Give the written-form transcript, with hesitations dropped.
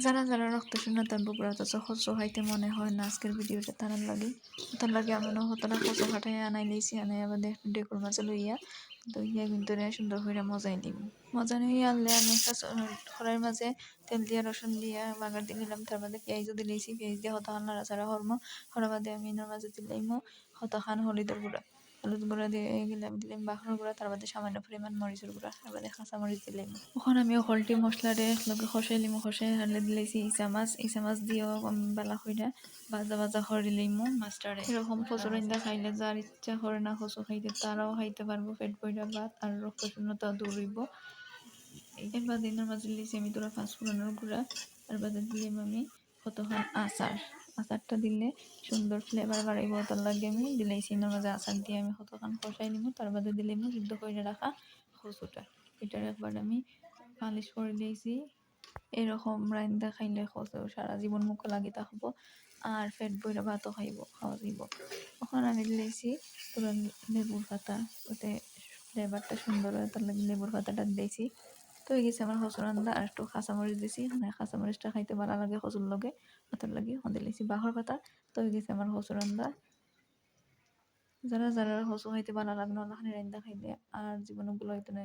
যারা যারা রক্ত শূন্যতার বুকরাত কচু খাইতে মনে হয় না আজকের ভিডিওটা তার লাগে আমি হতটা কচু খাটাই আনাই লইছি আনাই আবার ডেকুর মাঝে লইয়া দইয়া কিন্তু সুন্দর করে মজাই নিব মজা নিয়ে আনলে আমি একটা খড়াইয়ের মাঝে তেল দিয়া রসুন দিয়া বাগার দিয়ে নিলাম তার মধ্যে পেঁয়াজও দিলেছি পেঁয়াজ দিয়ে হত খান নাড়াচাড়া হওয়ার বাদে আমি এর মাঝে দিলাম হত খান হলুদ গুঁড়া দিয়ে দিলাম বাখর গুঁড়া তার বাদে সামান্য পরিমাণ মরিচের গুঁড়া তার বাদে কাঁচা মরিচ দিলাম ওখানে আমি হলটি মশলারে লগে খসাই লিমু খসাই হারলে দিলাইছি ইসা মাছ দিয়েও বেলা কইরা ভাজা ভাজা করে লিমু মাছটারে এরকম কচু রান্দা খাইলে যার ইচ্ছা করে না কচু খাইতে তারাও খাইতে পারবো পেট ভইরা ভাত আর রক্ত শূন্যতা দূর হইব এর বাদে এর মাঝে দিলাইছি আমি তোরা পাঁচফোড়নের গুঁড়া তার বাদে দিলাম আমি কতক্ষণ আচারটা দিলে সুন্দর ফ্লেভার বাড়াইব তার লাগে আমি দিলাইছি এর মাঝে আচার দিয়ে আমি কতক্ষণ কষাই নিব তার বাদে দিলাম সিদ্ধ করে রাখা কচুটা এটার একবার আমি পালিশ করে দিয়েছি এরকম রান্দা খাইলে কচু সারা জীবন মুখে লাগি থাকবো আর পেট ভইরা ভাতও খাওয়া যাইব ওখানে আমি দিলাইছি তোরা লেবুর পাতা ওতে ফ্লেভারটা সুন্দর হয় তার লাগে লেবুর পাতাটা দিয়েছি তো হয়ে গেছে আমার কচুর রান্দা আর একটু কাঁচামরিচ দিছি মানে কাঁচামরিচটা খাইতে ভালো লাগে কচুর লগে ওটার লাগে দিলাইছি বাহর পাতা তো হয়ে গেছে আমার কচুর রান্দা যারা যারা কচু খাইতে ভালো লাগে না রান্দা খাইলে আর জীবনগুলো হইতো না